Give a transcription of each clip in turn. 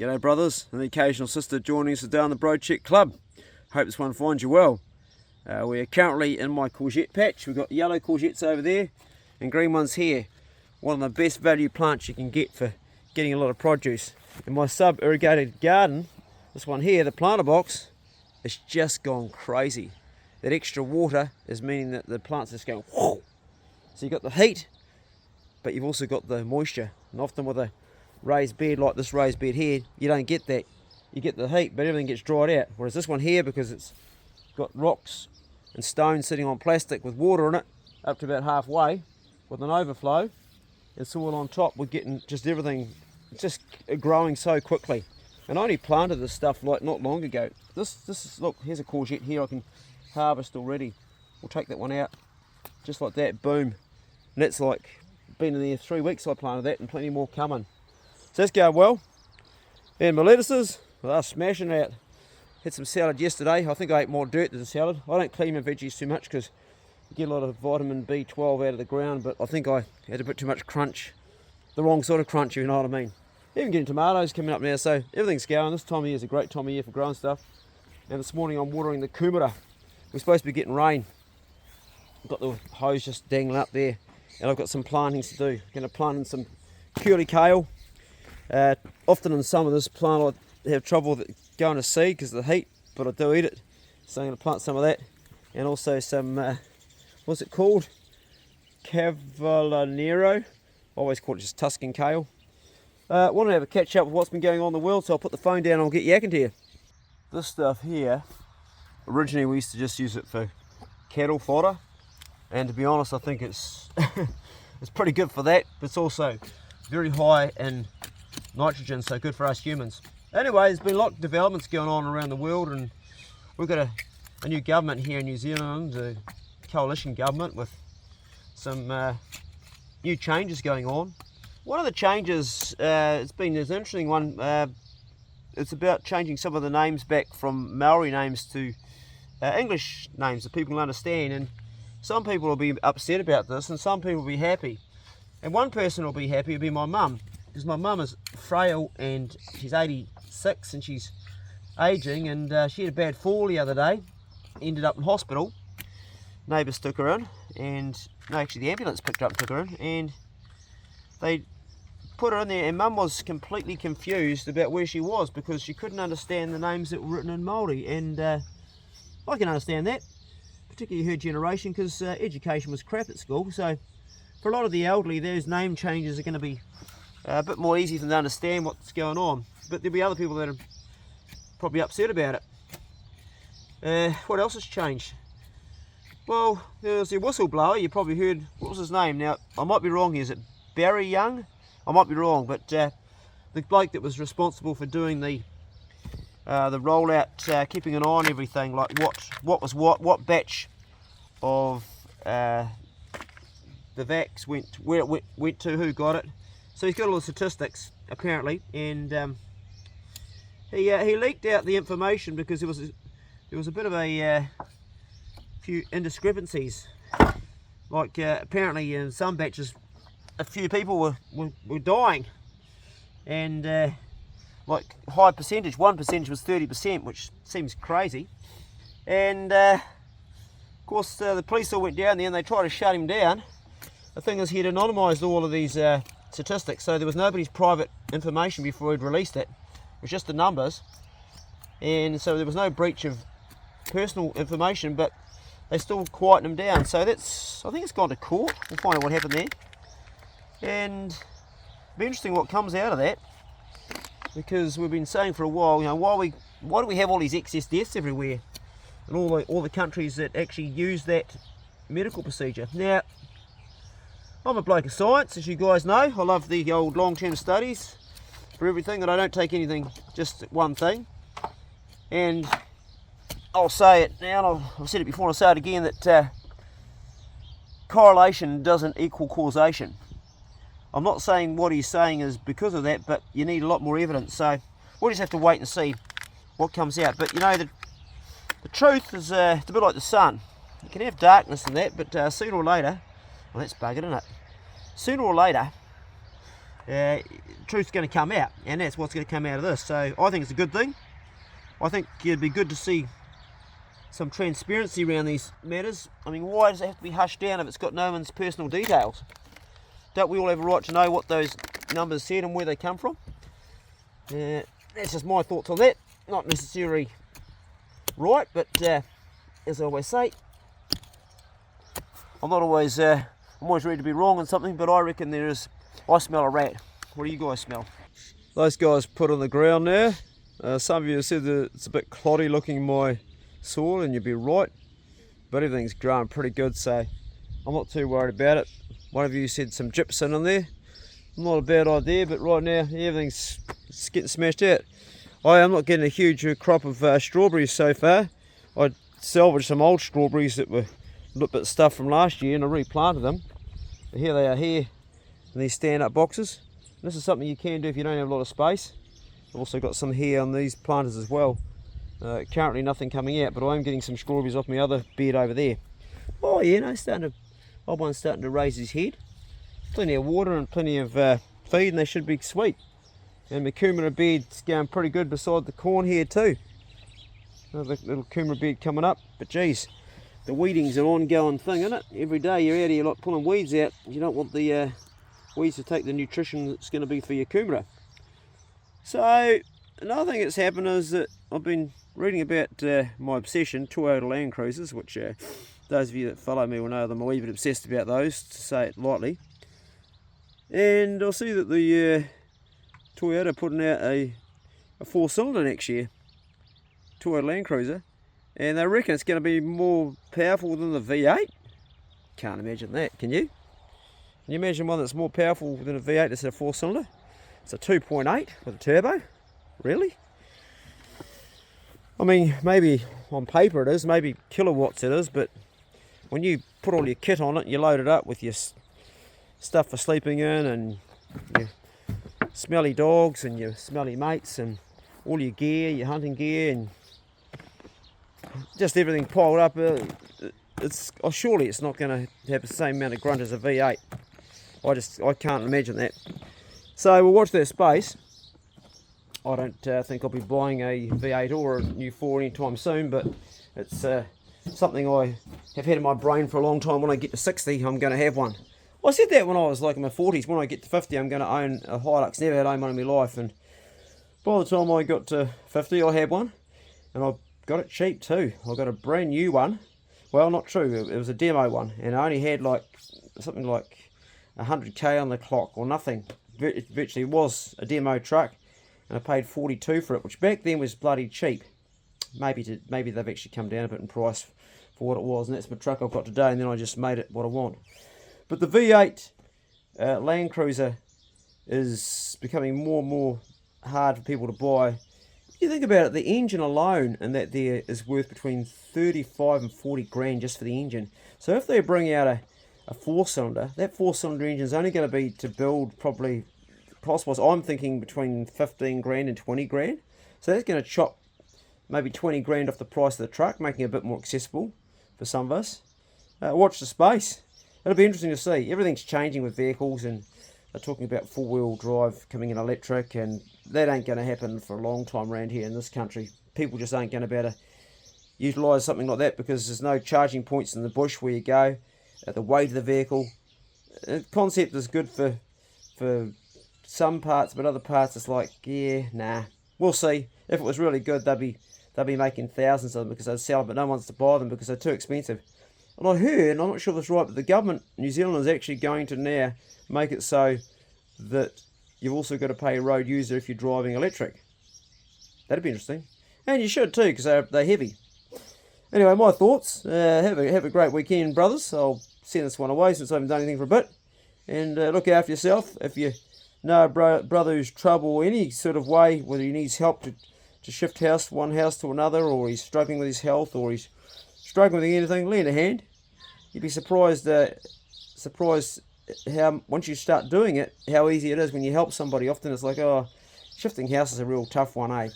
G'day brothers and the occasional sister joining us down the Broadcheck Club. Hope this one finds you well. We are currently in my courgette patch. We've got yellow courgettes over there and green ones here. One of the best value plants you can get for getting a lot of produce. In my sub-irrigated garden, this one here, the planter box, it's just gone crazy. That extra water is meaning that the plants are just going whoo. So you've got the heat, but you've also got the moisture. And often with a raised bed like this raised bed here, you don't get that. You get the heat, but everything gets dried out. Whereas this one here, because it's got rocks and stones sitting on plastic with water in it, up to about halfway, with an overflow, and soil on top, we're getting just everything just growing so quickly. And I only planted this stuff like not long ago. This is, look, here's a courgette here I can harvest already. We'll take that one out, just like that, boom. And that's like, been in there 3 weeks I planted that, and plenty more coming. So that's going well. And my lettuces, well, they're smashing out. Had some salad yesterday. I think I ate more dirt than salad. I don't clean my veggies too much because you get a lot of vitamin B12 out of the ground, but I think I had a bit too much crunch. The wrong sort of crunch, you know what I mean. Even getting tomatoes coming up now, so everything's going. This time of year is a great time of year for growing stuff. And this morning I'm watering the kumara. We're supposed to be getting rain. I've got the hose just dangling up there, and I've got some plantings to do. I'm going to plant in some curly kale. Often in some of this plant I have trouble with it going to seed because of the heat, but I do eat it. So I'm going to plant some of that, and also some, what's it called? Cavallonero. I always call it just Tuscan kale. Want to have a catch up with what's been going on in the world, so I'll put the phone down and I'll get yakking to you. This stuff here, originally we used to just use it for cattle fodder, and to be honest I think it's it's pretty good for that, but it's also very high in nitrogen, so good for us humans. Anyway, there's been a lot of developments going on around the world, and we've got a new government here in New Zealand, a coalition government with some new changes going on. One of the changes, it's been an interesting one. It's about changing some of the names back from Maori names to English names that people can understand, and some people will be upset about this and some people will be happy. And one person will be happy, will be my mum, because my mum is frail and she's 86 and she's aging, and she had a bad fall the other day, ended up in hospital. Neighbours took her in, and no, actually the ambulance picked her up and took her in, and they put her in there, and Mum was completely confused about where she was because she couldn't understand the names that were written in Maori, and I can understand that, particularly her generation, because education was crap at school. So for a lot of the elderly, those name changes are going to be a bit more easy for them to understand what's going on, but there'll be other people that are probably upset about it. What else has changed? Well, there was a whistleblower. You probably heard, what was his name? Now I might be wrong here. Is it Barry Young? I might be wrong, but the bloke that was responsible for doing the rollout, keeping an eye on everything, like what batch of the vax went, where it went to, who got it. So he's got all the statistics apparently, and he leaked out the information because there was a bit of a few indiscrepancies. Like apparently in some batches, a few people were dying, and like high percentage, 1% was 30%, which seems crazy. And of course the police all went down there and they tried to shut him down. The thing is, he had anonymised all of these statistics, so there was nobody's private information before he'd released it. It was just the numbers, and so there was no breach of personal information, but they still quietened him down. So that's, I think it's gone to court. We'll find out what happened there, and it'll be interesting what comes out of that, because we've been saying for a while, you know, why do we have all these excess deaths everywhere, and all the countries that actually use that medical procedure. Now, I'm a bloke of science, as you guys know. I love the old long-term studies for everything, and I don't take anything just one thing. And I'll say it now, and I've said it before and I'll say it again, that correlation doesn't equal causation. I'm not saying what he's saying is because of that, but you need a lot more evidence. So we'll just have to wait and see what comes out. But you know, the truth is it's a bit like the sun. You can have darkness in that, but sooner or later, well, that's buggered, isn't it? Sooner or later, truth's going to come out, and that's what's going to come out of this. So I think it's a good thing. I think it'd be good to see some transparency around these matters. I mean, why does it have to be hushed down if it's got no one's personal details? Don't we all have a right to know what those numbers said and where they come from? That's just my thoughts on that. Not necessarily right, but as I always say, I'm always ready to be wrong on something, but I reckon I smell a rat. What do you guys smell? Those guys put on the ground there. Some of you have said that it's a bit cloddy looking, my soil, and you'd be right, but everything's growing pretty good, so I'm not too worried about it. One of you said some gypsum in there. Not a bad idea, but right now everything's getting smashed out. I am not getting a huge crop of strawberries so far. I salvaged some old strawberries that were a little bit stuff from last year, and I replanted them. But here they are here in these stand-up boxes. This is something you can do if you don't have a lot of space. I've also got some here on these planters as well. Currently nothing coming out, but I am getting some strawberries off my other bed over there. Oh yeah, no, old one's starting to raise his head. Plenty of water and plenty of feed, and they should be sweet. And my kumara bed's going pretty good beside the corn here too. Another little kumara bed coming up, but geez, the weeding's an ongoing thing, isn't it? Every day you're out here like pulling weeds out. You don't want the weeds to take the nutrition that's going to be for your kumara. So another thing that's happened is that I've been reading about my obsession, Toyota Landcruisers, which those of you that follow me will know that I'm a wee bit obsessed about those, to say it lightly. And I'll see that the Toyota putting out a 4-cylinder next year, Toyota Landcruiser, and they reckon it's going to be more powerful than the V8. Can't imagine that, can you? Can you imagine one that's more powerful than a V8 that's a 4-cylinder? It's a 2.8 with a turbo. Really? I mean, maybe on paper it is, maybe kilowatts it is, but when you put all your kit on it, you load it up with your stuff for sleeping in and your smelly dogs and your smelly mates and all your gear, your hunting gear, and just everything piled up, surely it's not going to have the same amount of grunt as a V8. I can't imagine that. So we'll watch that space. I don't think I'll be buying a V8 or a new 4 anytime soon, but it's something I have had in my brain for a long time. When I get to 60, I'm going to have one. I said that when I was like in my 40s. When I get to 50, I'm going to own a Hilux. Never had owned one in my life, and by the time I got to 50, I had one, and I got it cheap too. I got a brand new one. Well, not true. It was a demo one, and I only had like something like 100k on the clock or nothing. It virtually was a demo truck, and I paid 42 for it, which back then was bloody cheap. Maybe they've actually come down a bit in price for what it was, and that's my truck I've got today, and then I just made it what I want. But the V8 Landcruiser is becoming more and more hard for people to buy. If you think about it, the engine alone and that there is worth between 35 and 40 grand just for the engine. So if they bring out a 4-cylinder, that 4-cylinder engine is only going to be to build probably, price-wise, I'm thinking between 15 grand and 20 grand. So that's going to chop maybe 20 grand off the price of the truck, making it a bit more accessible for some of us. Watch the space. It'll be interesting to see. Everything's changing with vehicles, and they're talking about 4-wheel drive coming in electric, and that ain't going to happen for a long time around here in this country. People just ain't going to be able to utilise something like that because there's no charging points in the bush where you go. The weight of the vehicle. The concept is good for some parts, but other parts it's like, yeah, nah. We'll see. If it was really good, they'd be making thousands of them because they'd sell them, but no one wants to buy them because they're too expensive. And I heard, and I'm not sure if that's right, but the government, New Zealand, is actually going to now make it so that you've also got to pay a road user if you're driving electric. That'd be interesting. And you should too, because they're heavy. Anyway, my thoughts. Have a great weekend, brothers. I'll send this one away since I haven't done anything for a bit. And look after yourself. If you know a brother who's trouble any sort of way, whether he needs help to shift one house to another, or he's struggling with his health, or he's struggling with anything, lend a hand. You'd be surprised how, once you start doing it, how easy it is when you help somebody. Often it's like, oh, shifting house is a real tough one, eh?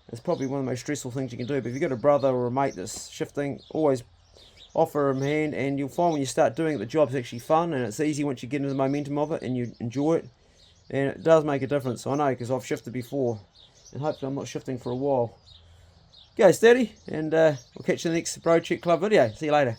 It's probably one of the most stressful things you can do. But if you've got a brother or a mate that's shifting, always offer them a hand, and you'll find when you start doing it, the job's actually fun, and it's easy once you get into the momentum of it and you enjoy it. and it does make a difference. I know, because I've shifted before, and hopefully I'm not shifting for a while. Go steady, and we'll catch you in the next Bro Check Club video. See you later.